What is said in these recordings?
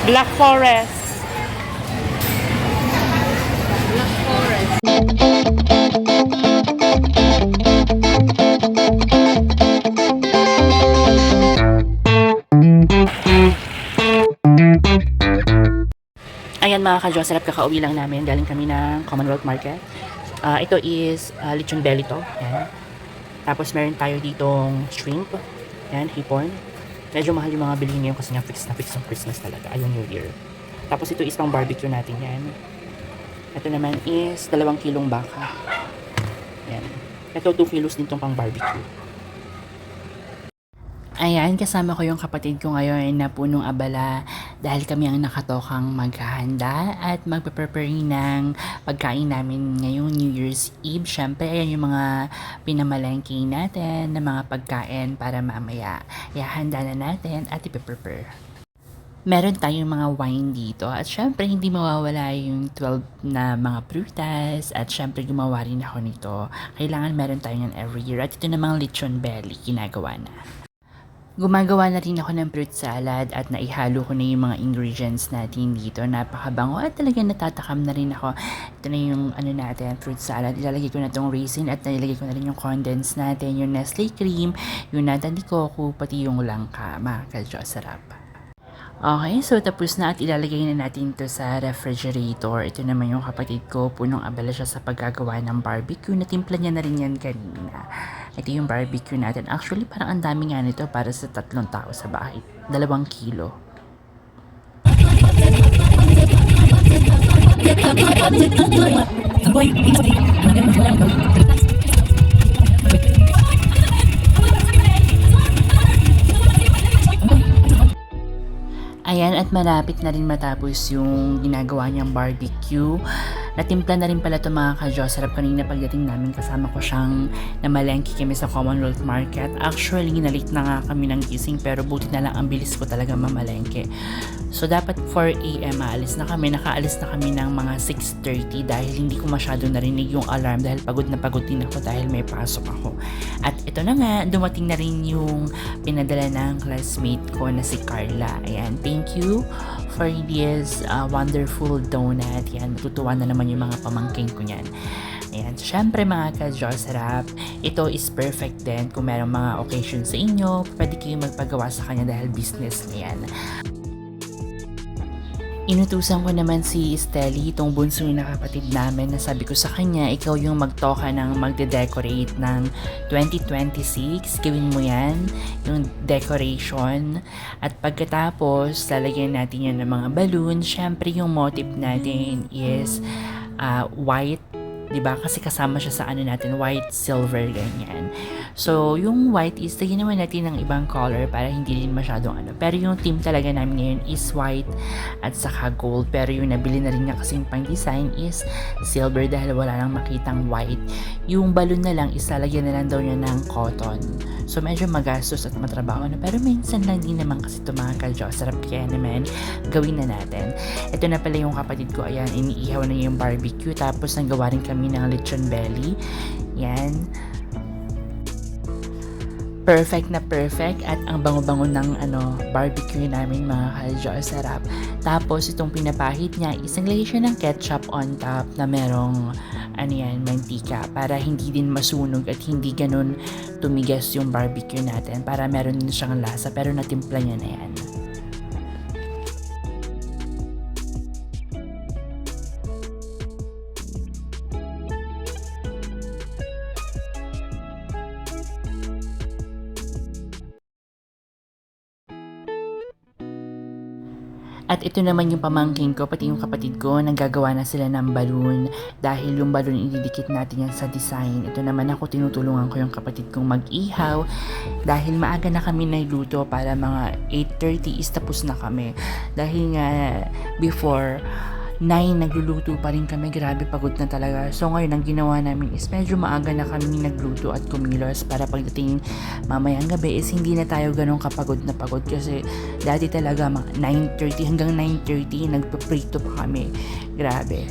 Black Forest. Black Forest. Ayan mga ka-Jocelyn, kakauwi lang namin. Galing kami ng Commonwealth Market. Ito is lechon belly to. Ayan. Tapos meron tayo ditong shrimp. Ayan, hipon. Medyo mahal yung mga bilihin ngayon kasi nga fix na fix yung Christmas talaga. Ayun, New Year. Tapos ito is pang barbecue natin yan. Ito naman is 2 kilong baka. Ayan. Ito 2 kilos din tong pang barbecue. Ayan, kasama ko yung kapatid ko ngayon na punong abala dahil kami ang nakatokang maghahanda at magpe-prepare ng pagkain namin ngayong New Year's Eve. Syempre, ayan yung mga pinamalengke natin na mga pagkain para mamaya. Ihahanda na natin at ipe-prepare. Meron tayong mga wine dito at syempre hindi mawawala yung 12 na mga prutas at syempre gumawa rin ako nito. Kailangan meron tayo yan every year at ito namang lechon belly, ginagawa na. Gumagawa na rin ako ng fruit salad at naihalo ko na yung mga ingredients natin dito. Napakabango at talagang natatakam na rin ako. Ito na yung natin, fruit salad. Ilalagay ko na tong raisin at nilagay ko na rin yung condensed natin, yung Nestle cream, yung nata ni Coco, pati yung langka. Mga ka-Diyos, sarap. Okay, so tapos na at ilalagay na natin to sa refrigerator. Ito naman yung kapatid ko, punong abala siya sa paggagawa ng barbecue. Natimpla niya na rin yan kanina. Ito yung barbecue natin. Actually, parang ang dami nga nito para sa 3 tao sa bahay. 2 kilo. Ayan, at malapit na rin matapos yung ginagawa niyang barbecue. Natimpla na rin pala ito mga ka-Diyos. Sarap kanina pagdating namin, kasama ko siyang namalengke kami sa Commonwealth Market. Actually, nalate na nga kami ng gising pero buti na lang ang bilis ko talaga mamalengke. So, dapat 4 AM aalis na kami. Nakaalis na kami ng mga 6:30 dahil hindi ko masyado narinig yung alarm dahil pagod na pagod din ako dahil may pasok ako. At ito na nga, dumating na rin yung pinadala ng classmate ko na si Carla. Ayan, thank you for this wonderful donut. Yan, matutuwa na naman yung mga pamangking ko niyan. Ayan, syempre mga ka-Diyos, sarap. Ito is perfect din kung merong mga occasion sa inyo. Pwede kayong magpagawa sa kanya dahil business niya yan. Inutusan ko naman si Stelly, itong bunso na kapatid namin, na sabi ko sa kanya, ikaw yung magtoka ng magde-decorate ng 2026. Gawin mo yan, yung decoration. At pagkatapos, lalagyan natin yan ng mga balloon. Syempre, yung motive natin is white. Diba? Kasi kasama siya sa natin, white, silver, ganyan. So, yung white is, lagyan naman natin ng ibang color para hindi rin masyadong Pero yung team talaga namin ngayon is white at saka gold. Pero yung nabili na rin niya kasi yung pang-design is silver dahil wala nang makitang white. Yung balloon na lang is lalagyan na lang daw niya ng cotton. So, medyo magastos at matrabaho na. Pero minsan lang din naman kasi ito mga ka-Diyos. Sarap kaya naman, gawin na natin. Ito na pala yung kapatid ko. Ayan, iniihaw na yung barbecue. Tapos, nagawa rin kami ng lechon belly. Yan. Perfect na perfect at ang bango-bango ng barbecue namin mga ka-Diyos, sarap. Tapos itong pinapahid niya, isanglagay siya ng ketchup on top na merong mantika para hindi din masunog at hindi ganun tumigas yung barbecue natin para meron din siyang lasa pero natimpla niya na yan. At ito naman yung pamangkin ko, pati yung kapatid ko, naggagawa na sila ng balloon. Dahil yung balloon, ididikit natin yan sa design. Ito naman ako, tinutulungan ko yung kapatid kong mag-ihaw. Dahil maaga na kami nagluto para mga 8:30 is tapos na kami. Dahil nga, before 9, nagluluto pa rin kami. Grabe, pagod na talaga. So ngayon, ang ginawa namin is medyo maaga na kami nagluto at kumilos para pagdating mamayang gabi is hindi na tayo ganun kapagod na pagod. Kasi dati talaga mga 9:30 hanggang 9:30 nagpaprito pa kami. Grabe.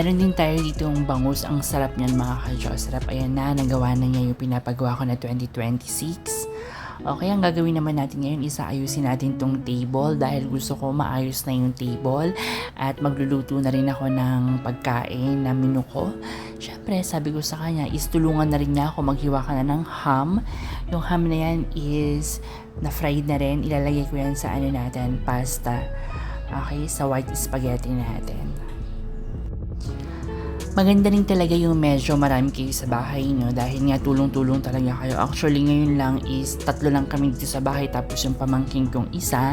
Meron din tayo dito yung bangus. Ang sarap niyan mga ka-Diyos. Sarap. Ayan na, nagawa na niya yung pinapagawa ko na 2026. Okay, ang gagawin naman natin ngayon is ayusin natin tong table dahil gusto ko maayos na yung table at magluluto na rin ako ng pagkain na menu ko. Syempre, sabi ko sa kanya is tulungan na rin niya ako maghiwa ka na ng ham. Yung ham na yan is na-fried na rin. Ilalagay ko yan sa natin, pasta. Okay, sa white spaghetti natin. Maganda rin talaga yung medyo marami kayo sa bahay nyo dahil nga tulong-tulong talaga kayo. Actually ngayon lang is 3 lang kami dito sa bahay tapos yung pamangkin kong isa.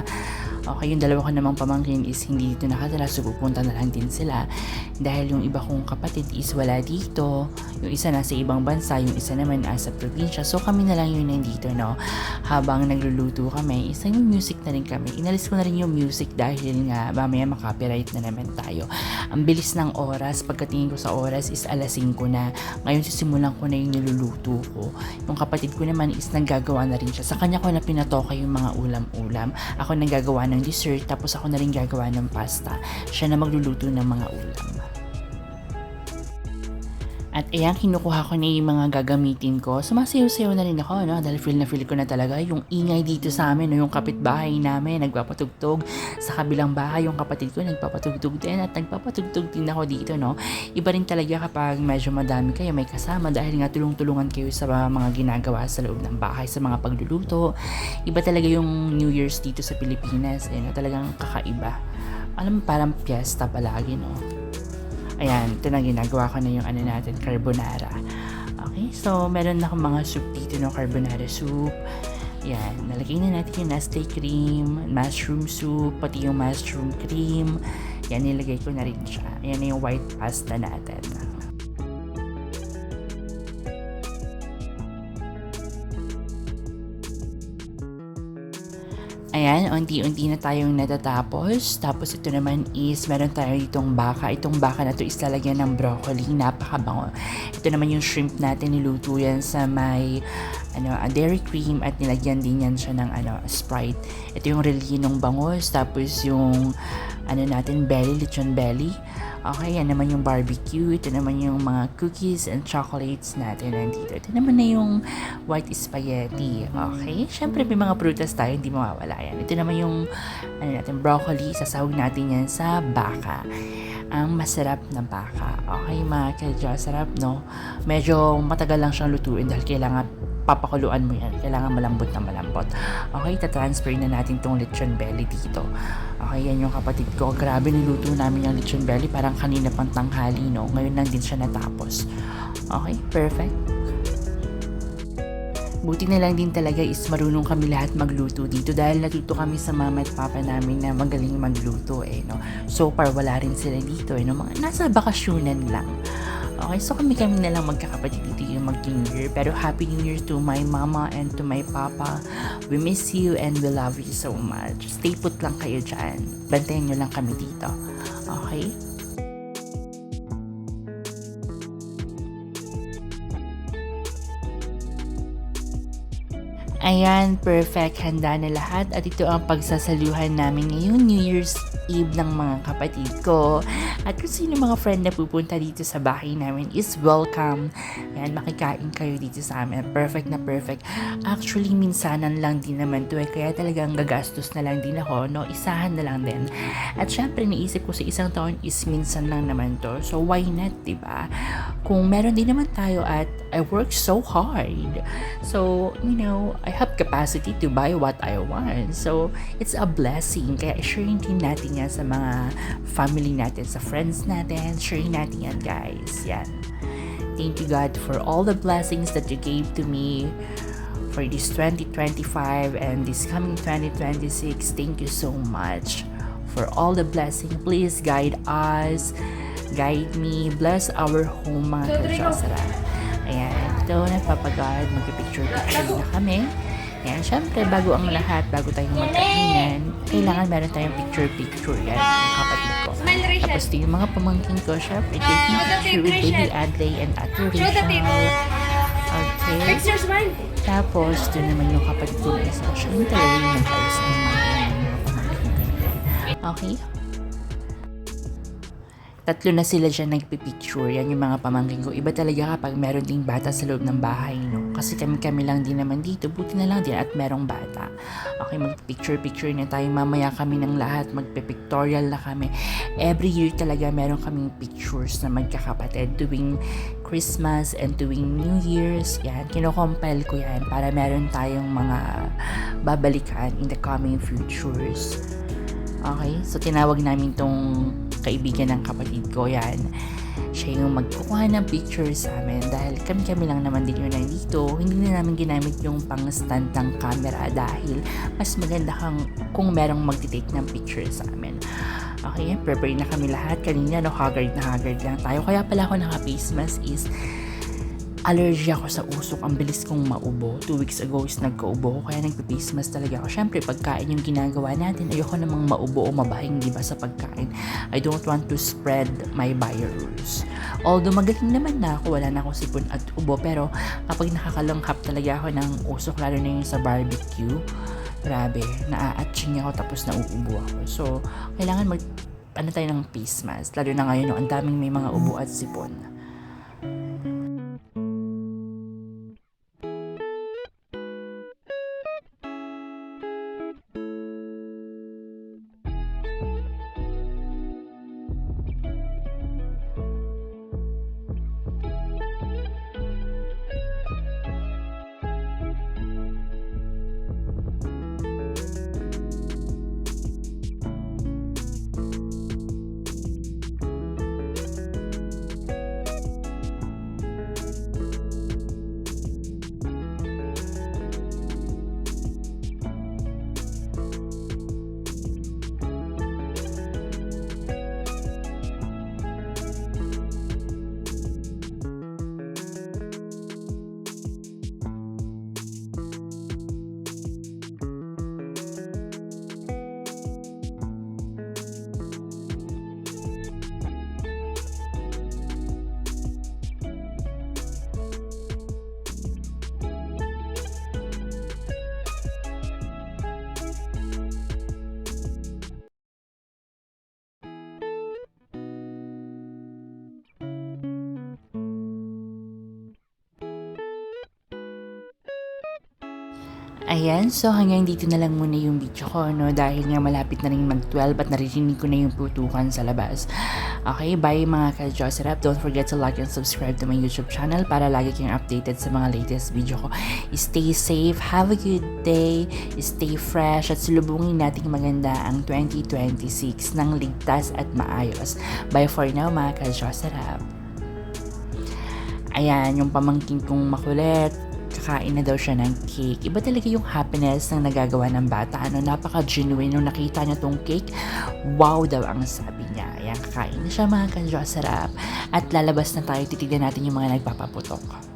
Okay, yung 2 ko namang pamangkin is hindi dito nakatira so pupunta na lang din sila. Dahil yung iba kong kapatid is wala dito. Yung isa nasa ibang bansa, yung isa naman sa probinsya. So kami na lang yung nandito, no? Habang nagluluto kami, isa yung music na rin kami. Inalis ko na rin yung music dahil nga mamaya makapiright na naman tayo. Ang bilis ng oras, pagkatingin ko sa oras is 5:00 na. Ngayon sisimulan ko na yung niluluto ko. Yung kapatid ko naman is naggagawa na rin siya. Sa kanya ko na pinatoka yung mga ulam-ulam. Ako naggagawa ng dessert, tapos ako na rin gagawa ng pasta. Siya na magluluto ng mga ulam. At ayan, kinukuha ko na yung mga gagamitin ko. Sumasayaw-sayaw na rin ako, no? Dahil feel na feel ko na talaga yung ingay dito sa amin, no? Yung kapitbahay namin, nagpapatugtog. Sa kabilang bahay, yung kapatid ko, nagpapatugtog din. At nagpapatugtog din ako dito, no? Iba rin talaga kapag medyo madami kayo, may kasama. Dahil nga tulong-tulungan kayo sa mga ginagawa sa loob ng bahay, sa mga pagluluto. Iba talaga yung New Year's dito sa Pilipinas, no? Talagang kakaiba. Alam mo, parang piyesta palagi, no? Ayan, ito na ginagawa ko na yung natin, carbonara. Okay, so meron na akong mga soup dito, no, carbonara soup. Ayan, nalagay na natin yung Nestle cream, mushroom soup, pati yung mushroom cream. Yan, nilagay ko na rin siya. Ayan na yung white pasta natin. Ayan, unti-unti na tayong natatapos. Tapos ito naman is, meron tayo ditong baka. Itong baka na to is lalagyan ng broccoli. Napakabango. Ito naman yung shrimp natin. Niluto yan sa may dairy cream at nilagyan din yan siya ng Sprite. Ito yung relinong bangus. Tapos yung natin, lechon belly. Okay, yan naman yung barbecue. Ito naman yung mga cookies and chocolates natin nandito. Ito naman na yung white spaghetti. Okay, syempre may mga prutas tayo, hindi mawawala yan. Ito naman yung natin, broccoli. Sasawag natin yan sa baka. Ang masarap na baka. Okay, mga kadya, sarap, no? Medyo matagal lang siyang lutuin dahil kailangan papakuluan mo yan. Kailangan malambot na malambot. Okay, tatransfer na natin tong lechon belly dito. Okay, yan yung kapatid ko. Grabe, niluto namin yung lechon belly. Parang kanina pang tanghali, no? Ngayon lang din siya natapos. Okay, perfect. Buti na lang din talaga is marunong kami lahat magluto dito dahil natuto kami sa mama at papa namin na magaling magluto, no? So far, wala rin sila dito, no? Mga nasa bakasyonan lang. Okay, so kami na lang magkakapatid dito yung mag-New Year. Pero Happy New Year to my mama and to my papa. We miss you and we love you so much. Stay put lang kayo dyan. Bantayan nyo lang kami dito. Okay? Ayan, perfect. Handa na lahat. At ito ang pagsasaluhan namin ngayong New Year's Eve ng mga kapatid ko. At kung sino mga friend na pupunta dito sa bahay namin is welcome. Ayan, makikain kayo dito sa amin. Perfect na perfect. Actually, minsanan lang din naman to kaya talagang gagastos na lang din ako, no? Isahan na lang din. At syempre, naisip ko sa isang taon is minsan lang naman to. So, why not, diba? Kung meron din naman tayo at I work so hard. So, I have capacity to buy what I want. So, it's a blessing. Kaya sharing din natin yan sa mga family natin, sa friends natin. Sharing natin yan, guys. Yan. Thank you, God, for all the blessings that you gave to me for this 2025 and this coming 2026. Thank you so much for all the blessing. Please guide us. Guide me. Bless our home, mga kadyosara. Ayan, ito, nagpapagod, magpipicture-picture na kami. Ayan, syempre, bago ang lahat, bago tayong magkainan, kailangan meron tayong picture-picture yan, yung kapatid ko. Tapos ito yung mga pamangkin ko, syempre, taking picture with Baby Adley and Ate Rachel. Okay. Tapos, ito naman yung kapatid ko na isa. Siya yung talaga yung nag-ayos ng mga pamangkin natin. Okay? tatlo na sila dyan nagpipicture. Yan yung mga pamangkin ko. Iba talaga kapag meron ding bata sa loob ng bahay, no? Kasi kami lang din naman dito. Buti na lang din at merong bata. Okay, magpicture-picture na tayo. Mamaya kami ng lahat. Magpipictorial na kami. Every year talaga meron kaming pictures na magkakapatid tuwing Christmas and tuwing New Year's. Yan, kinocompile ko yan para meron tayong mga babalikan in the coming futures. Okay, so tinawag namin tong kaibigan ng kapatid ko. Yan, siya yung magkukuha ng pictures sa amin dahil kami lang naman din yun nandito. Hindi na namin ginamit yung pang stand ng camera dahil mas maganda kung merong magtitake ng pictures sa amin. Okay, prepare na kami lahat. Kanina, haggard lang tayo. Kaya pala ako naka-face mask is allergy ako sa usok. Ang bilis kong maubo. 2 weeks ago is nagkaubo. Kaya nagpa-face mask talaga ako. Syempre, pagkain yung ginagawa natin. Ayoko namang maubo o mabahing, di ba, sa pagkain. I don't want to spread my virus. Although magaling naman na ako, wala na akong sipon at ubo. Pero kapag nakakalanghap talaga ako ng usok, lalo na yung sa barbecue, grabe, naa-atching ako tapos nauubo ako. So, kailangan tayo ng face mask. Lalo na ngayon, no, ang daming may mga ubo at sipon. Ayan, so hanggang dito na lang muna yung video ko, no? Dahil nga malapit na rin mag-12 at naririnig ko na yung putukan sa labas. Okay, bye mga ka-Jocerap. Don't forget to like and subscribe to my YouTube channel para lagi kayong updated sa mga latest video ko. Stay safe, have a good day, stay fresh, at sulubungin nating maganda ang 2026 ng ligtas at maayos. Bye for now mga ka-Jocerap. Ayan, yung pamangkin kong makulit, kakain na daw siya ng cake. Iba talaga yung happiness ng nagagawa ng bata. Napaka-genuine nung nakita niya tong cake. Wow daw ang sabi niya. Ayan, kakain na siya mga ka-Jocerap. At lalabas na tayo, titignan natin yung mga nagpapaputok.